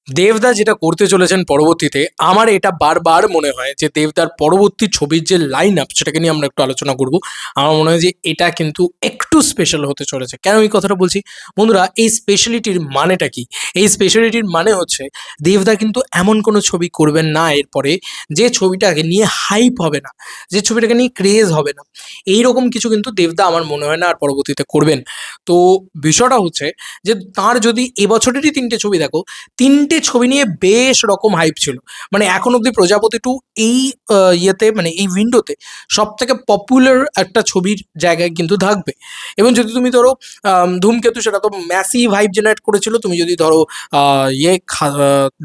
দেবদা যেটা করতে চলেছেন পরবর্তীতে, আমার এটা বারবার মনে হয় যে দেবদার পরবর্তী ছবির যে লাইন আপ সেটাকে নিয়ে আমরা একটু আলোচনা করব। আমার মনে হয় যে এটা কিন্তু একটু স্পেশাল হতে চলেছে। কেন এই কথাটা বলছি বন্ধুরা, এই স্পেশালিটির মানেটা কি? এই স্পেশালিটির মানে হচ্ছে দেবদা কিন্তু এমন কোনো ছবি করবেন না এরপরে যে ছবিটাকে নিয়ে হাইপ হবে না, যে ছবিটাকে নিয়ে ক্রেজ হবে না। এইরকম কিছু কিন্তু দেবদা আমার মনে হয় না আর পরবর্তীতে করবেন। তো বিষয়টা হচ্ছে যে তার যদি এবছরেরই ৩টে ছবি দেখো, ৩টে ছবি নিয়ে বেশ রকম হাইপ ছিল। মানে এখন অব্দি প্রজাপতি 2 এই ইয়েতে মানে এই উইন্ডোতে সবথেকে পপুলার একটা ছবির জায়গায় কিন্তু থাকবে। এবং যদি তুমি ধরো ধূমকেতু, সেটা তো ম্যাসিভ হাইপ জেনারেট করেছিল। তুমি যদি ধরো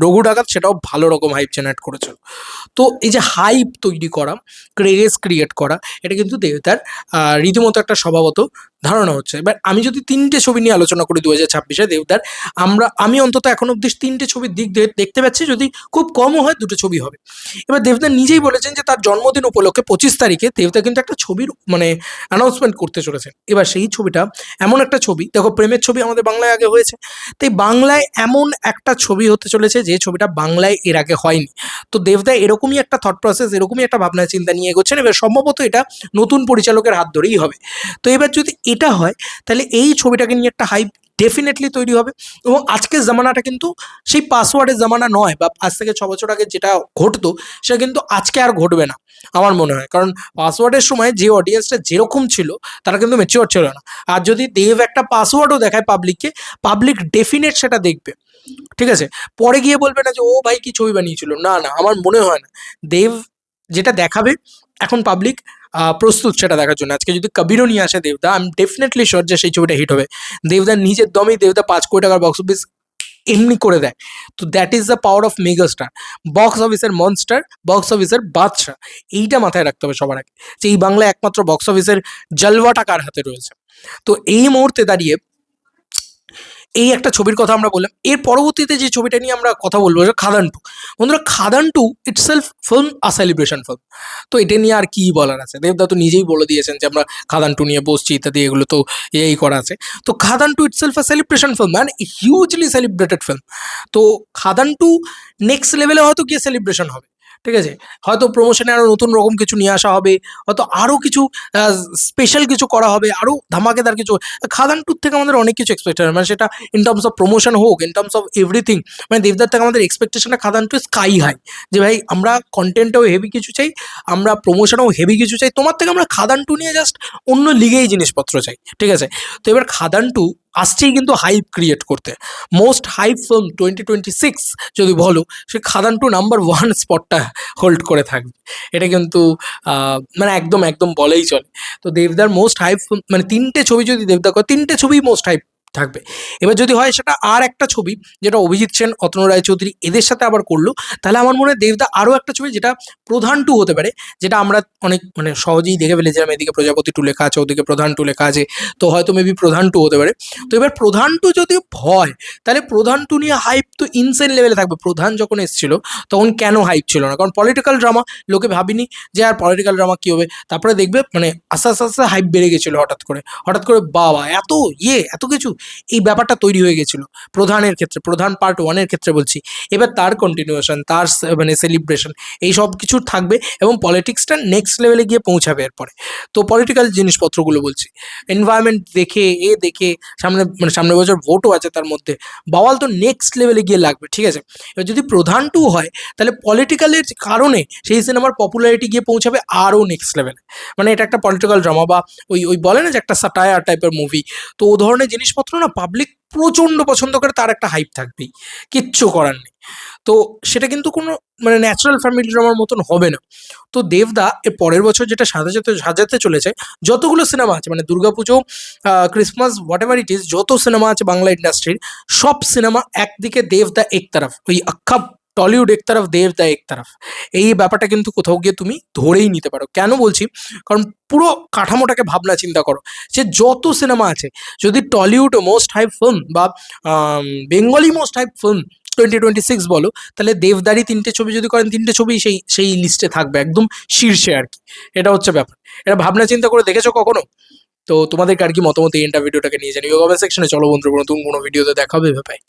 রঘু ডাকাত, সেটাও ভালো রকম হাইপ জেনারেট করেছিল। তো এই যে হাইপ তৈরি করা, ক্রেজ ক্রিয়েট করা, এটা কিন্তু দেবতার রীতিমতো একটা স্বভাবত ধারণা হচ্ছে। এবার আমি যদি ৩টে ছবি নিয়ে আলোচনা করি ২০২৬-এ দেবদার, আমি অন্তত এখন অব্দি ৩টে ছবির দিক দেখতে পাচ্ছি। যদি খুব কমও হয় ২টো ছবি হবে। এবার দেবদা নিজেই বলেছেন যে তার জন্মদিন উপলক্ষে ২৫ তারিখে দেবদা কিন্তু একটা ছবির মানে অ্যানাউন্সমেন্ট করতে চলেছেন। এবার সেই ছবিটা এমন একটা ছবি, দেখো প্রেমের ছবি আমাদের বাংলায় আগে হয়েছে, তাই বাংলায় এমন একটা ছবি হতে চলেছে যে ছবিটা বাংলায় এর আগে হয়নি। তো দেবদা এরকমই একটা থট প্রসেস, এরকমই একটা ভাবনা চিন্তা নিয়ে এগোচ্ছেন। এবার সম্ভবত এটা নতুন পরিচালকের হাত ধরেই হবে। তো এবার যদি এটা হয়, তাহলে এই ছবিটাকে নিয়ে একটা হাইপ ডেফিনেটলি তৈরি হবে। এবং আজকের জামানাটা কিন্তু সেই পাসওয়ার্ডের জামানা নয়, বা আজ থেকে ৬ বছর আগে যেটা ঘটতো সেটা কিন্তু আজকে আর ঘটবে না আমার মনে হয়। কারণ পাসওয়ার্ডের সময় যে অডিয়েন্সটা যেরকম ছিল তারা কিন্তু ম্যাচিওর ছিল না। আর যদি দেব একটা পাসওয়ার্ডও দেখায় পাবলিককে, পাবলিক ডেফিনেট সেটা দেখবে। ঠিক আছে? পরে গিয়ে বলবে না যে ও ভাই কি ছবি বানিয়েছিল। না, না, আমার মনে হয় না। দেব যেটা দেখাবে এখন পাবলিক প্রস্তুত সেটা দেখার জন্য। আজকে যদি কবিরও নিয়ে আসে দেবদা, আমি ডেফিনেটলি শিওর যে সেই ছবিটা হিট হবে। দেবদার নিজের দমেই দেবদা ৫ কোটি টাকার বক্স অফিস এমনি করে দেয়। তো that is the power of megastar. Box অফিসের মনস্টার, বক্স অফিসের বাদশা। এইটা মাথায় রাখতে হবে সবার আগে, যে এই বাংলায় একমাত্র বক্স অফিসের জলওয়াটা কার হাতে রয়েছে। তো এই মুহূর্তে দাঁড়িয়ে এই একটা ছবির কথা আমরা বললাম। এর পরবর্তীতে যে ছবিটা নিয়ে আমরা কথা বলবো সেটা খাদান টু। বন্ধুরা, Khadaan two itself film a celebration film. তো এটা নিয়ে আর কি বলার আছে? দেবদা তো নিজেই বলে দিয়েছেন যে আমরা খাদান টু নিয়ে বসছি ইত্যাদি, এগুলো তো এই করা আছে। তো Khadaan two itself a celebration film, মানে হিউজলি সেলিব্রেটেড ফিল্ম। তো খাদান টু নেক্সট লেভেলে হয়তো গিয়ে সেলিব্রেশন হবে। ঠিক আছে? হয়তো প্রমোশনে আরো নতুন রকম কিছু নিয়ে আসা হবে, হয়তো আরো কিছু স্পেশাল কিছু করা হবে, আরো ধামাকেদার কিছু। খাদান টুর থেকে আমাদের অনেক কিছু এক্সপেক্ট হয়, মানে সেটা ইন টার্মস অফ প্রমোশন হোক, ইন টার্মস অফ এভরিথিং। মানে দেবদার থেকে আমাদের এক্সপেকটেশনটা খাদান টু স্কাই হাই। যে ভাই আমরা কন্টেন্টেও হেভি কিছু চাই, আমরা প্রমোশনেও হেভি কিছু চাই, তোমার থেকে আমরা খাদান টু নিয়ে জাস্ট অন্য লিগেই জিনিসপত্র চাই। ঠিক আছে? তো এবার খাদান টু আসছেই কিন্তু হাইপ ক্রিয়েট করতে। মোস্ট হাইপ ফিল্ম 2026 যদি বলো, সে খাদান টু নাম্বার 1 স্পটটা হোল্ড করে থাকবে। এটা কিন্তু মানে একদম একদম বলেই চলে। তো দেবদার মোস্ট হাইপ মানে ৩টে ছবি যদি দেবদা করে, ৩টে ছবি মোস্ট হাইপ থাকবে। এবার যদি হয় সেটা আর একটা ছবি যেটা অভিজিৎ সেন, অতনু রায়চৌধুরী এদের সাথে আবার করলো, তাহলে আমার মনে হয় দেবদা আরও একটা ছবি যেটা প্রধান টু হতে পারে, যেটা আমরা অনেক মানে সহজেই দেখে ফেলেছিলাম। এদিকে প্রজাপতি 2 লেখা আছে, ওদিকে প্রধান 2 লেখা আছে। তো হয়তো মেবি প্রধান 2 হতে পারে। তো এবার প্রধান 2 যদি হয়, তাহলে প্রধান 2 নিয়ে হাইপ তো ইনসেন লেভেলে থাকবে। প্রধান যখন এসেছিল তখন কেন হাইপ ছিল না? কারণ পলিটিক্যাল ড্রামা, লোকে ভাবিনি যে আর পলিটিক্যাল ড্রামা কী হবে। তারপরে দেখবে মানে আস্তে আস্তে আস্তে হাইপ বেড়ে গেছিলো হঠাৎ করে বাবা এত এত কিছু, এই ব্যাপারটা তৈরি হয়ে গেছিলো প্রধানের ক্ষেত্রে, প্রধান পার্ট 1-এর ক্ষেত্রে বলছি। এবার তার কন্টিনিউয়েশন, তার মানে সেলিব্রেশন, এই সব কিছু থাকবে এবং পলিটিক্সটা নেক্সট লেভেলে গিয়ে পৌঁছাবে এরপরে। তো পলিটিক্যাল জিনিসপত্রগুলো বলছি, এনভায়রনমেন্ট দেখে দেখে সামনের বছর ভোটও আছে তার মধ্যে, বাওয়াল তো নেক্সট লেভেলে গিয়ে লাগবে। ঠিক আছে? এবার যদি প্রধান 2 হয়, তাহলে পলিটিক্যালের কারণে সেই সিনেমার পপুলারিটি গিয়ে পৌঁছাবে আরও নেক্সট লেভেলে। মানে এটা একটা পলিটিক্যাল ড্রামা, বা ওই বলে না যে একটা সাটায়ার টাইপের মুভি। তো ও ধরনের জিনিসপত্র না পাবলিক প্রচণ্ড পছন্দ করে, তার একটা হাইপ থাকবেই, কিচ্ছু করার নেই। তো সেটা কিন্তু কোনো মানে ন্যাচারাল ফ্যামিলি ড্রামার মতন হবে না। তো দেবদা এর পরের বছর যেটা সাজাতে চলেছে, যতগুলো সিনেমা আছে মানে Durga Puja, Christmas, what ever it is, যত সিনেমা আছে বাংলা ইন্ডাস্ট্রির, সব সিনেমা একদিকে, দেবদা এক তরফ, ওই আখ্যা টলিউড এক তরফ, দেবদা এক তরফ। এই ব্যাপারটা কিন্তু কোথাও গিয়ে তুমি ধরেই নিতে পারো। কেন বলছি? কারণ পুরো কাঠামোটাকে ভাবনা চিন্তা করো, যে যত সিনেমা আছে, যদি টলিউড মোস্ট হাইপ ফিল্ম বা বেঙ্গলি মোস্ট হাইপ ফিল্ম 2026 বলো, তাহলে দেবদারি 3টে ছবি যদি করেন, 3টে ছবি সেই লিস্টে থাকবে একদম শীর্ষে আর কি। এটা হচ্ছে ব্যাপার। এটা ভাবনা চিন্তা করে দেখেছো কখনো? তো তোমাদের আর কি মতামত এই ভিডিওটাকে নিয়ে জানিও কমেন্ট সেকশনে। চলো বন্ধুরা, নতুন কোনো ভিডিওতে দেখা হবে। বাই।